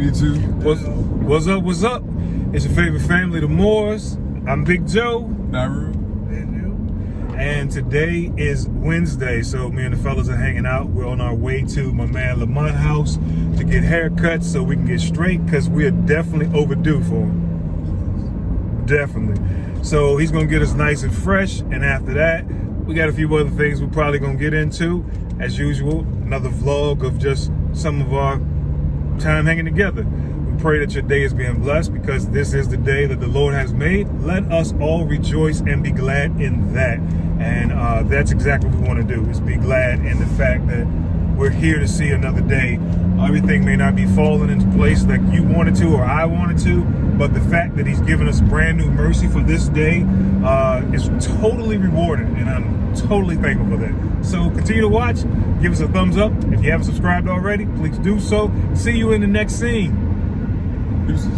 YouTube. What's up? What's up? It's your favorite family, the Moors. I'm Big Joe. Naru. And today is Wednesday, so me and the fellas are hanging out. We're on our way to my man Lamont house to get haircuts so we can get straight, because we are definitely overdue for him. Definitely. So he's gonna get us nice and fresh, and after that, we got a few other things we're probably gonna get into. As usual, another vlog of just some of our time hanging together. We pray that your day is being blessed, because this is the day that the Lord has made. Let us all rejoice and be glad in that. And that's exactly what we want to do, is be glad in the fact that we're here to see another day. Everything may not be falling into place like you wanted to or I wanted to, but the fact that he's given us brand new mercy for this day is totally rewarding, and I'm totally thankful for that. So continue to watch, give us a thumbs up. If you haven't subscribed already, please do so. See you in the next scene. Deuces.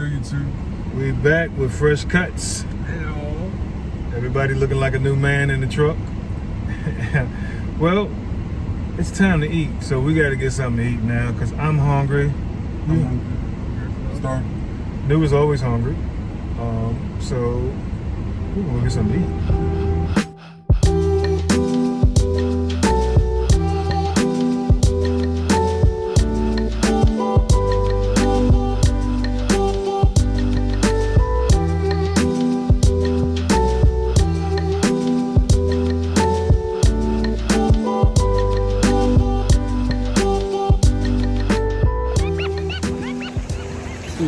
YouTube. We're back with fresh cuts. Hello. Everybody looking like a new man in the truck. Well, it's time to eat, so we got to get something to eat now, because I'm hungry. Start. New is always hungry. So we're going to get something to eat.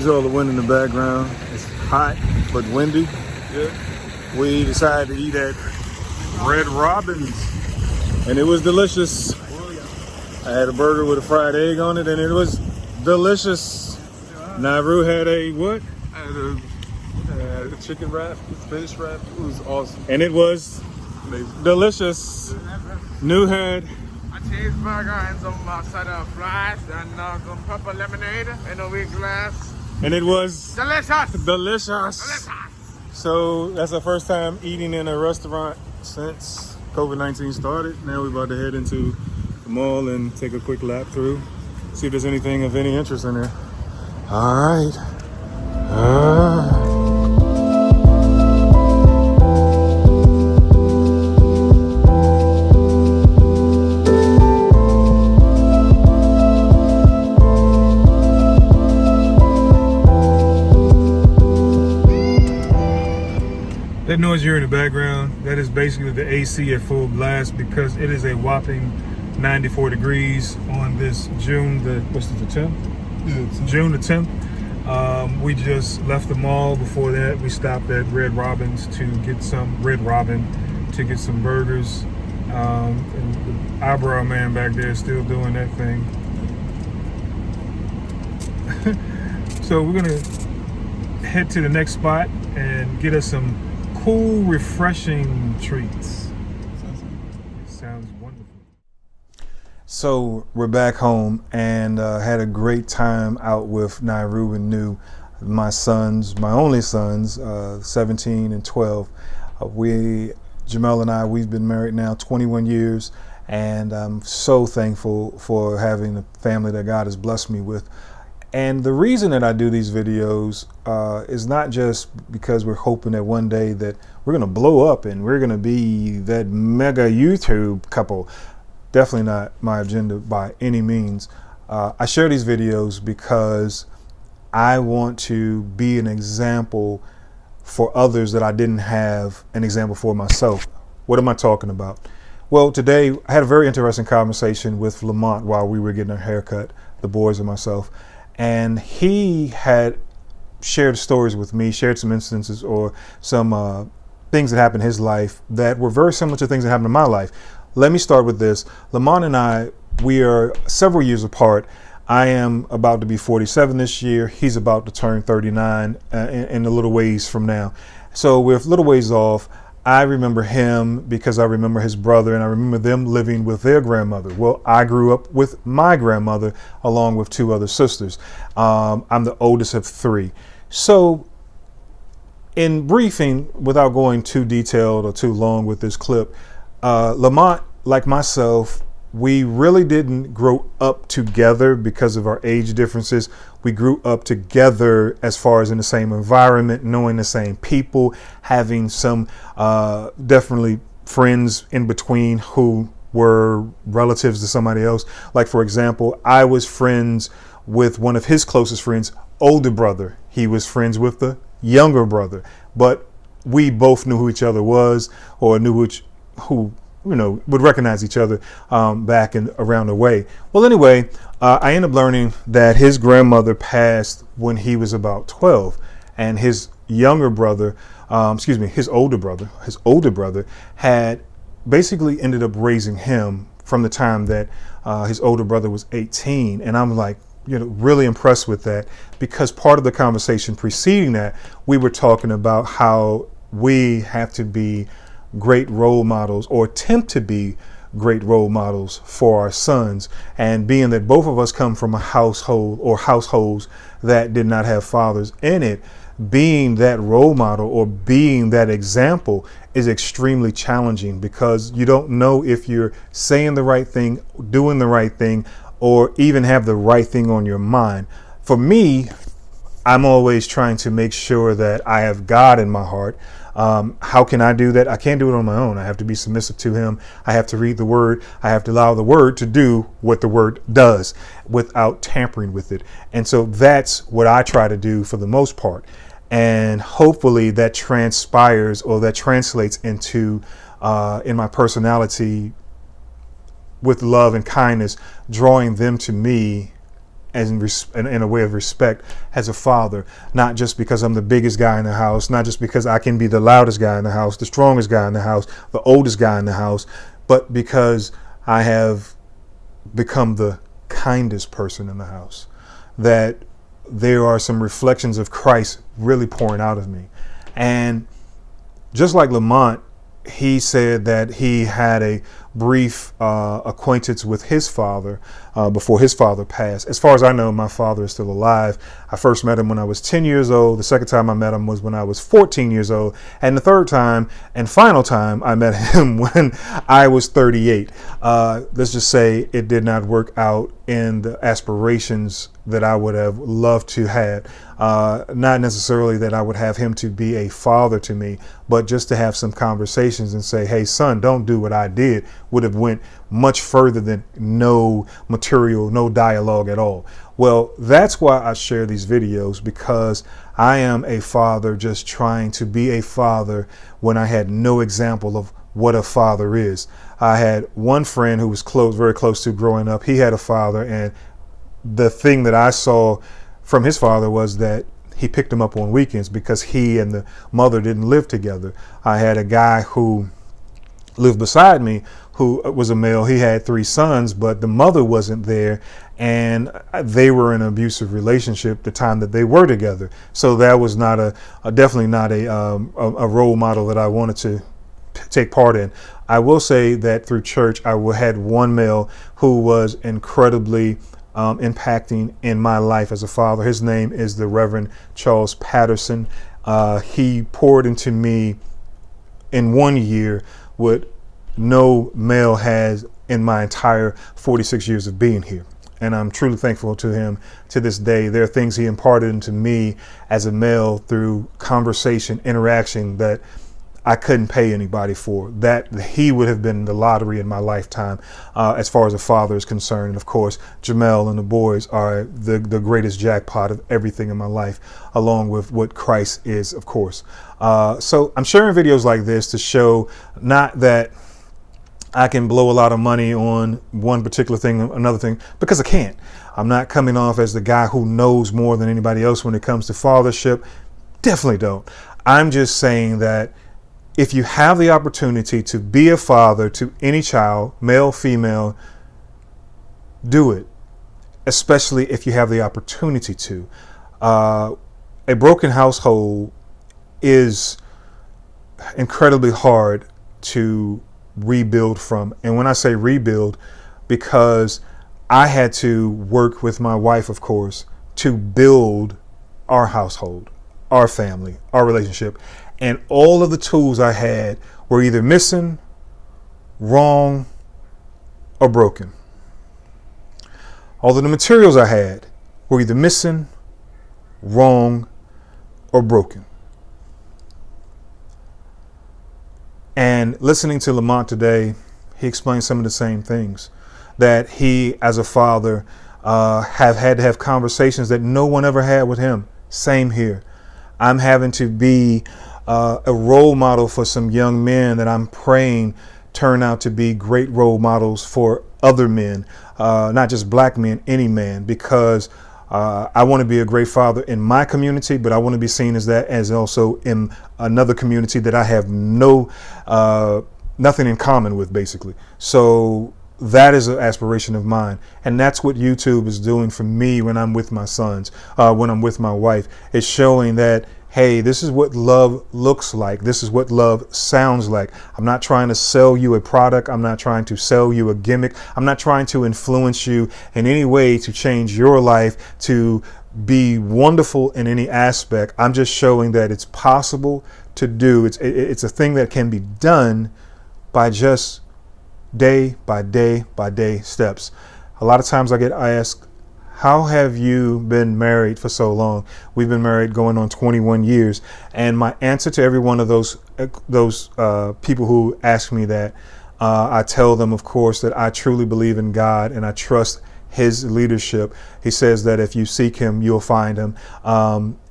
All the wind in the background. It's hot but windy. Yeah. We decided to eat at Red Robin's, and it was delicious. I had a burger with a fried egg on it, and it was delicious. Naru had a what? I had a chicken wrap, fish wrap. It was awesome. And it was Amazing. Delicious. New had A cheeseburger and some set of fries and some purple lemonade in a weak glass. and it was Delicious! delicious. Delicious! So that's our first time eating in a restaurant since COVID-19 started. Now we're about to head into the mall and take a quick lap through, see if there's anything of any interest in there. All right. That noise you're in the background, that is basically the AC at full blast, because it is a whopping 94 degrees on this June the 10th? Yeah, June the 10th. We just left the mall. Before that, we stopped at Red Robin's to get some some burgers. And the eyebrow man back there is still doing that thing. So we're gonna head to the next spot and get us some cool, refreshing treats. Sounds wonderful. So we're back home and had a great time out with Naru and New, my only sons, 17 and 12. Jamel and I, we've been married now 21 years, and I'm so thankful for having the family that God has blessed me with. And the reason that I do these videos is not just because we're hoping that one day that we're going to blow up and we're going to be that mega YouTube couple. Definitely not my agenda by any means. I share these videos because I want to be an example for others that I didn't have an example for myself. What am I talking about? Well, today I had a very interesting conversation with Lamont while we were getting a haircut, the boys and myself, and he had shared stories with me, shared some instances or some things that happened in his life that were very similar to things that happened in my life. Let me start with this. Lamont and I, we are several years apart. I am about to be 47 this year. He's about to turn 39 in a little ways from now. So we're a little ways off. I remember him because I remember his brother, and I remember them living with their grandmother. Well, I grew up with my grandmother along with two other sisters. I'm the oldest of three. So in briefing, without going too detailed or too long with this clip, Lamont, like myself, we really didn't grow up together because of our age differences. We grew up together as far as in the same environment, knowing the same people, having some definitely friends in between who were relatives to somebody else. Like, for example, I was friends with one of his closest friends' older brother. He was friends with the younger brother, but we both knew who each other was, or knew who would recognize each other back and around the way. Well, anyway, I ended up learning that his grandmother passed when he was about 12, and his younger brother, his older brother had basically ended up raising him from the time that his older brother was 18. And I'm like, really impressed with that, because part of the conversation preceding that, we were talking about how we have to be great role models, or attempt to be great role models for our sons. And being that both of us come from a household or households that did not have fathers in it, being that role model or being that example is extremely challenging, because you don't know if you're saying the right thing, doing the right thing, or even have the right thing on your mind. For me, I'm always trying to make sure that I have God in my heart. How can I do that? I can't do it on my own. I have to be submissive to him. I have to read the word. I have to allow the word to do what the word does without tampering with it. And so that's what I try to do for the most part. And hopefully that transpires, or that translates into in my personality, with love and kindness, drawing them to me as in a way of respect as a father, not just because I'm the biggest guy in the house, not just because I can be the loudest guy in the house, the strongest guy in the house, the oldest guy in the house, but because I have become the kindest person in the house, that there are some reflections of Christ really pouring out of me. And just like Lamont, he said that he had a brief acquaintance with his father before his father passed. As far as I know, my father is still alive. I first met him when I was 10 years old. The second time I met him was when I was 14 years old. And the third time and final time I met him when I was 38. Let's just say it did not work out in the aspirations that I would have loved to have. Not necessarily that I would have him to be a father to me, but just to have some conversations and say, hey, son, don't do what I did, would have went much further than no material, no dialogue at all. Well, that's why I share these videos, because I am a father just trying to be a father when I had no example of what a father is. I had one friend who was very close to growing up. He had a father, and the thing that I saw from his father was that he picked him up on weekends because he and the mother didn't live together. I had a guy who lived beside me who was a male. He had 3 sons, but the mother wasn't there, and they were in an abusive relationship the time that they were together. So that was not definitely not a role model that I wanted to take part in. I will say that through church, I had one male who was incredibly impacting in my life as a father. His name is the Reverend Charles Patterson. He poured into me in 1 year what no male has in my entire 46 years of being here. And I'm truly thankful to him to this day. There are things he imparted into me as a male through conversation, interaction, that I couldn't pay anybody for. That he would have been the lottery in my lifetime as far as a father is concerned. And of course, Jamel and the boys are the greatest jackpot of everything in my life, along with what Christ is, of course. So I'm sharing videos like this to show not that I can blow a lot of money on one particular thing, another thing, because I can't. I'm not coming off as the guy who knows more than anybody else when it comes to fathership. Definitely don't. I'm just saying that if you have the opportunity to be a father to any child, male, female, do it, especially if you have the opportunity to. A broken household is incredibly hard to rebuild from. And when I say rebuild, because I had to work with my wife, of course, to build our household, our family, our relationship. And all of the tools I had were either missing, wrong, or broken. All of the materials I had were either missing, wrong, or broken. And listening to Lamont today, he explained some of the same things, that he, as a father, have had to have conversations that no one ever had with him. Same here. I'm having to be a role model for some young men that I'm praying turn out to be great role models for other men, not just black men, any man, because I want to be a great father in my community, but I want to be seen as that as also in another community that I have nothing in common with, basically. So that is an aspiration of mine. And that's what YouTube is doing for me when I'm with my sons, when I'm with my wife. It's showing that, hey, this is what love looks like. This is what love sounds like. I'm not trying to sell you a product. I'm not trying to sell you a gimmick. I'm not trying to influence you in any way to change your life, to be wonderful in any aspect. I'm just showing that it's possible to do. It's a thing that can be done by just day by day by day steps. A lot of times I get asked, how have you been married for so long? We've been married going on 21 years. And my answer to every one of those people who ask me that, I tell them, of course, that I truly believe in God and I trust his leadership. He says that if you seek him, you'll find him.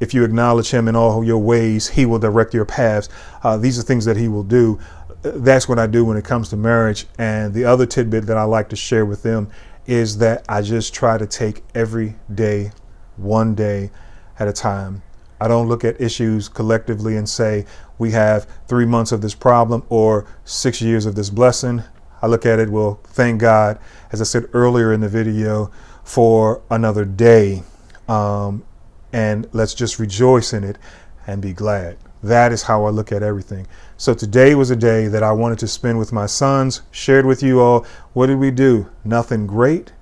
If you acknowledge him in all your ways, he will direct your paths. These are things that he will do. That's what I do when it comes to marriage. And the other tidbit that I like to share with them is that I just try to take every day, one day at a time. I don't look at issues collectively and say we have 3 months of this problem or 6 years of this blessing. I look at it, well, thank God, as I said earlier in the video, for another day. And let's just rejoice in it and be glad. That is how I look at everything. So today was a day that I wanted to spend with my sons, shared with you all. What did we do? Nothing great.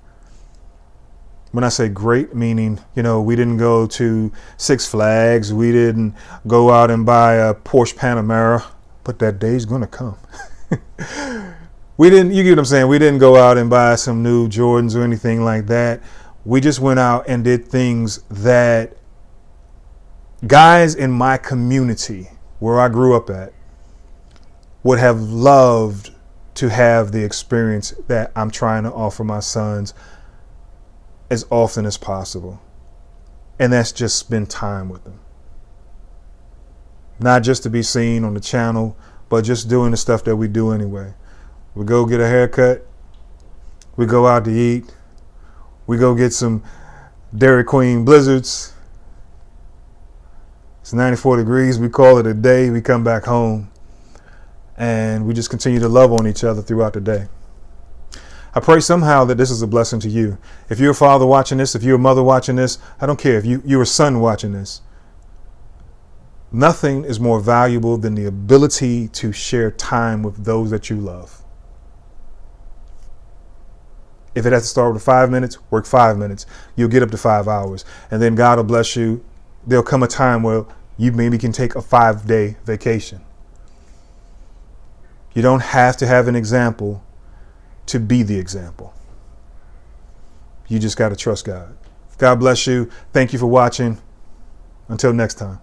When I say great, meaning, we didn't go to Six Flags. We didn't go out and buy a Porsche Panamera, but that day's going to come. You get what I'm saying? We didn't go out and buy some new Jordans or anything like that. We just went out and did things that guys in my community where I grew up at would have loved to have the experience that I'm trying to offer my sons as often as possible. And that's just spend time with them. Not just to be seen on the channel, but just doing the stuff that we do anyway. We go get a haircut. We go out to eat. We go get some Dairy Queen blizzards. It's 94 degrees. We call it a day. We come back home. And we just continue to love on each other throughout the day. I pray somehow that this is a blessing to you. If you're a father watching this, if you're a mother watching this, I don't care. If you're a son watching this, nothing is more valuable than the ability to share time with those that you love. If it has to start with 5 minutes, work 5 minutes. You'll get up to 5 hours. And then God will bless you. There'll come a time where you maybe can take a 5-day vacation. You don't have to have an example to be the example. You just got to trust God. God bless you. Thank you for watching. Until next time.